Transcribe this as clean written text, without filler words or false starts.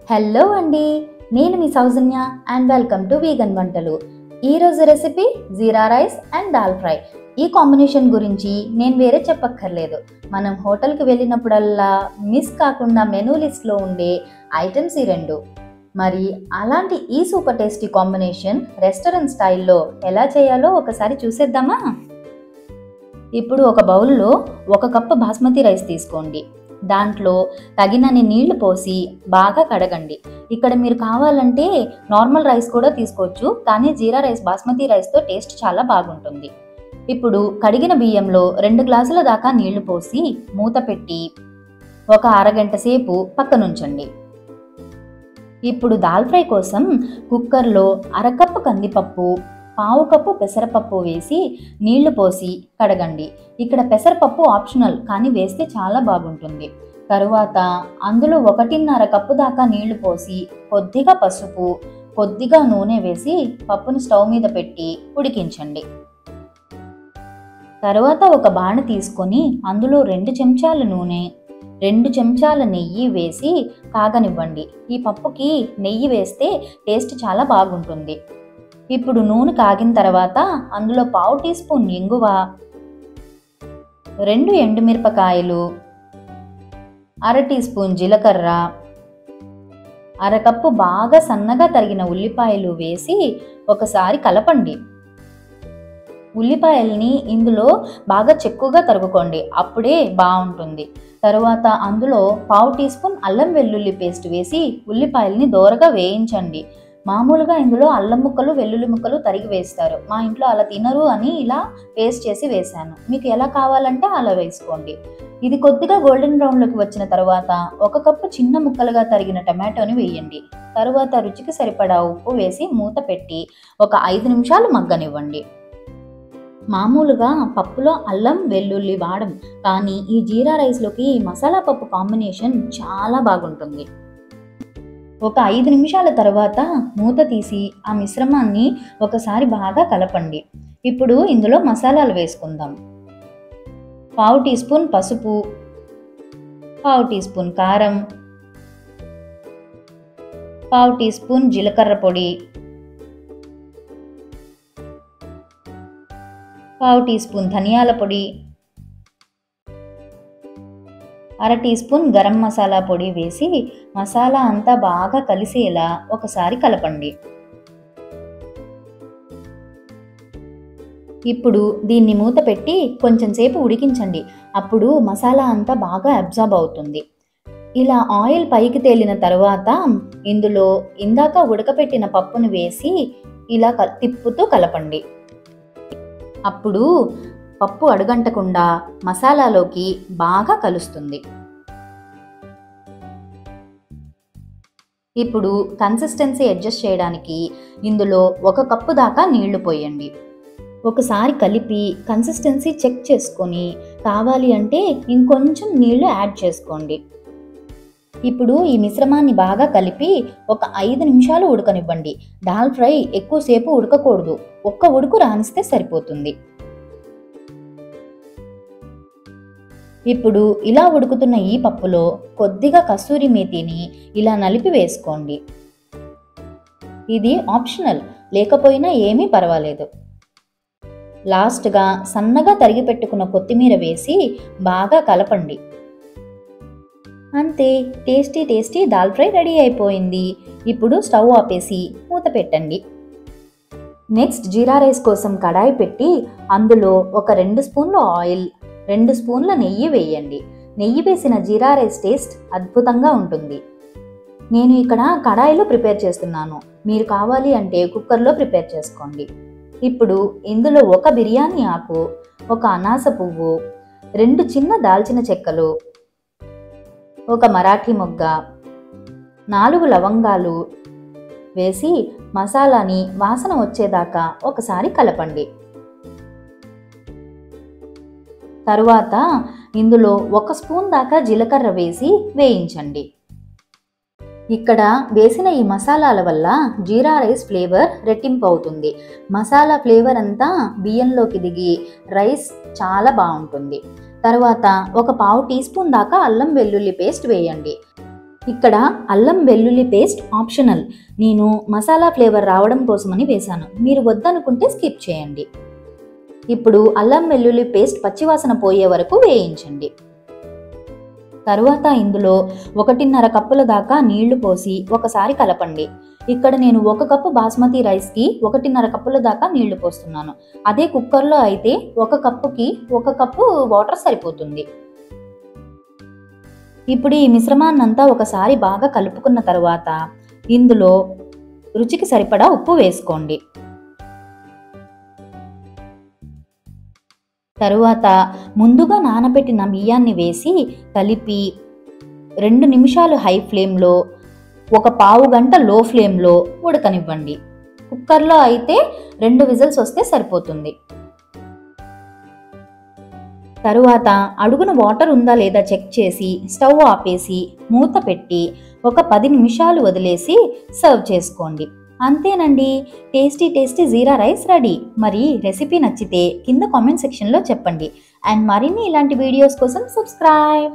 Hello అండి, నేను మీ సౌజన్య and welcome to vegan వంటలు. ఈరోజు recipe jeera rice and dal fry. ఈ కాంబినేషన్ గురించి నేను వేరే చెప్పక్కర్లేదు. మనం హోటల్కి వెళ్ళినప్పుడల్లా మిస్ కాకుండా మెనూ లిస్ట్లో ఉండే ఐటమ్స్ ఈ రెండు. మరి అలాంటి ఈ సూపర్ టేస్టీ కాంబినేషన్ రెస్టారెంట్ స్టైల్లో ఎలా చేయాలో ఒకసారి చూసేద్దామా? ఇప్పుడు ఒక బౌల్లో 1 కప్పు బాస్మతి రైస్ తీసుకోండి. దాంట్లో తగినన్ని నీళ్లు పోసి బాగా కడగండి. ఇక్కడ మీరు కావాలంటే నార్మల్ రైస్ కూడా తీసుకోవచ్చు, కానీ జీరా రైస్ బాస్మతి రైస్తో టేస్ట్ చాలా బాగుంటుంది. ఇప్పుడు కడిగిన బియ్యంలో 2 గ్లాసుల దాకా నీళ్లు పోసి మూత పెట్టి ఒక అరగంట సేపు పక్కనుంచండి. ఇప్పుడు దాల్ ఫ్రై కోసం కుక్కర్లో 1/2 కప్పు కందిపప్పు, 1/2 కప్పు పెసరపప్పు వేసి నీళ్లు పోసి కడగండి. ఇక్కడ పెసరపప్పు ఆప్షనల్, కానీ వేస్తే చాలా బాగుంటుంది. తరువాత అందులో 1.5 కప్పు దాకా నీళ్లు పోసి కొద్దిగా పసుపు, కొద్దిగా నూనె వేసి పప్పును స్టవ్ మీద పెట్టి ఉడికించండి. తరువాత ఒక బాణ తీసుకొని అందులో 2 చెంచాల నూనె, 2 చెంచాల నెయ్యి వేసి కాగనివ్వండి. ఈ పప్పుకి నెయ్యి వేస్తే టేస్ట్ చాలా బాగుంటుంది. ఇప్పుడు నూనె కాగిన తర్వాత అందులో 1/2 టీ స్పూన్ ఇంగువ, 2 ఎండుమిరపకాయలు, 1/2 టీ స్పూన్ జీలకర్ర, 1/2 కప్పు బాగా సన్నగా తరిగిన ఉల్లిపాయలు వేసి ఒకసారి కలపండి. ఉల్లిపాయల్ని ఇందులో బాగా చెక్కుగా తరుగుకోండి, అప్పుడే బాగుంటుంది. తరువాత అందులో 1/2 టీ స్పూన్ అల్లం వెల్లుల్లి పేస్ట్ వేసి ఉల్లిపాయల్ని దోరగా వేయించండి. మామూలుగా ఇందులో అల్లం ముక్కలు, వెల్లుల్లి ముక్కలు తరిగి వేస్తారు. మా ఇంట్లో అలా తినరు అని ఇలా పేస్ట్ చేసి వేశాను. మీకు ఎలా కావాలంటే అలా వేసుకోండి. ఇది కొద్దిగా గోల్డెన్ బ్రౌన్లోకి వచ్చిన తర్వాత 1 కప్పు చిన్న ముక్కలుగా తరిగిన టమాటోని వేయండి. తరువాత రుచికి సరిపడా ఉప్పు వేసి మూత పెట్టి ఒక 5 నిమిషాలు మగ్గనివ్వండి. మామూలుగా పప్పులో అల్లం వెల్లుల్లి వాడం, కానీ ఈ జీరా రైస్లోకి మసాలా పప్పు కాంబినేషన్ చాలా బాగుంటుంది. ఒక 5 నిమిషాల తర్వాత మూత తీసి ఆ మిశ్రమాన్ని ఒకసారి బాగా కలపండి. ఇప్పుడు ఇందులో మసాలాలు వేసుకుందాం. 1/2 టీ స్పూన్ పసుపు, 1/2 టీ స్పూన్ కారం, 1/2 టీ స్పూన్ జీలకర్ర పొడి, 1/2 టీ స్పూన్ ధనియాల పొడి, 1/2 టీ స్పూన్ గరం మసాలా పొడి వేసి మసాలా అంతా బాగా కలిసేలా ఒకసారి కలపండి. ఇప్పుడు దీన్ని మూత పెట్టి కొంచెం సేపు ఉడికించండి. అప్పుడు మసాలా అంతా బాగా అబ్జార్బ్ అవుతుంది. ఇలా ఆయిల్ పైకి తేలిన తర్వాత ఇందులో ఇందాక ఉడకపెట్టిన పప్పును వేసి ఇలా తిప్పుతూ కలపండి. అప్పుడు పప్పు అడుగంటకుండా మసాలాలోకి బాగా కలుస్తుంది. ఇప్పుడు కన్సిస్టెన్సీ అడ్జస్ట్ చేయడానికి ఇందులో 1 కప్పు దాకా నీళ్లు పోయండి. ఒకసారి కలిపి కన్సిస్టెన్సీ చెక్ చేసుకొని కావాలి అంటే ఇంకొంచెం నీళ్లు యాడ్ చేసుకోండి. ఇప్పుడు ఈ మిశ్రమాన్ని బాగా కలిపి ఒక 5 నిమిషాలు ఉడకనివ్వండి. దాల్ ఫ్రై ఎక్కువసేపు ఉడకకూడదు, 1 ఉడుకు రానిస్తే సరిపోతుంది. ఇప్పుడు ఇలా ఉడుకుతున్న ఈ పప్పులో కొద్దిగా కస్తూరి మేతిని ఇలా నలిపి వేసుకోండి. ఇది ఆప్షనల్, లేకపోయినా ఏమీ పర్వాలేదు. లాస్ట్గా సన్నగా తరిగి పెట్టుకున్న కొత్తిమీర వేసి బాగా కలపండి. అంతే, tasty tasty dal fry ready అయిపోయింది. ఇప్పుడు స్టవ్ ఆపేసి మూత పెట్టండి. నెక్స్ట్ జీరా రైస్ కోసం కడాయి పెట్టి అందులో ఒక 2 స్పూన్ల ఆయిల్, 2 స్పూన్ల నెయ్యి వేయండి. నెయ్యి వేసిన జీరా రైస్ టేస్ట్ అద్భుతంగా ఉంటుంది. నేను ఇక్కడ కడాయిలో ప్రిపేర్ చేస్తున్నాను, మీరు కావాలి అంటే కుక్కర్లో ప్రిపేర్ చేసుకోండి. ఇప్పుడు ఇందులో 1 బిర్యానీ ఆకు, 1 అనాస పువ్వు, 2 చిన్న దాల్చిన చెక్కలు, 1 మరాఠీ మొగ్గ, 4 లవంగాలు వేసి మసాలాని వాసన వచ్చేదాకా ఒకసారి కలపండి. తరువాత ఇందులో 1 స్పూన్ దాకా జీలకర్ర వేసి వేయించండి. ఇక్కడ వేసిన ఈ మసాలాల వల్ల జీరా రైస్ ఫ్లేవర్ రెట్టింపు అవుతుంది. మసాలా ఫ్లేవర్ అంతా బియ్యంలోకి దిగి రైస్ చాలా బాగుంటుంది. తర్వాత 1/4 టీ స్పూన్ దాకా అల్లం వెల్లుల్లి పేస్ట్ వేయండి. ఇక్కడ అల్లం వెల్లుల్లి పేస్ట్ ఆప్షనల్, నేను మసాలా ఫ్లేవర్ రావడం కోసమని వేశాను, మీరు వద్దనుకుంటే స్కిప్ చేయండి. ఇప్పుడు అల్లం వెల్లుల్లి పేస్ట్ పచ్చివాసన పోయే వరకు వేయించండి. తరువాత ఇందులో 1.5 కప్పుల దాకా నీళ్లు పోసి ఒకసారి కలపండి. ఇక్కడ నేను 1 కప్పు బాస్మతి రైస్కి 1.5 కప్పుల దాకా నీళ్లు పోస్తున్నాను. అదే కుక్కర్లో అయితే 1 కప్పుకి 1 కప్పు వాటర్ సరిపోతుంది. ఇప్పుడు ఈ మిశ్రమాన్నంతా ఒకసారి బాగా కలుపుకున్న తర్వాత ఇందులో రుచికి సరిపడా ఉప్పు వేసుకోండి. తరువాత ముందుగా నానబెట్టిన బియ్యాన్ని వేసి కలిపి 2 నిమిషాలు హై ఫ్లేమ్లో, 1/4 గంట లో ఫ్లేమ్లో ఉడకనివ్వండి. కుక్కర్లో అయితే 2 విజిల్స్ వస్తే సరిపోతుంది. తరువాత అడుగున వాటర్ ఉందా లేదా చెక్ చేసి స్టవ్ ఆపేసి మూత పెట్టి ఒక 10 నిమిషాలు వదిలేసి సర్వ్ చేసుకోండి. అంతేనండి, టేస్టీ జీరా రైస్ రెడీ. మరి రెసిపీ నచ్చితే కింద కామెంట్ సెక్షన్లో చెప్పండి. అండ్ మరిన్ని ఇలాంటి వీడియోస్ కోసం సబ్స్క్రైబ్.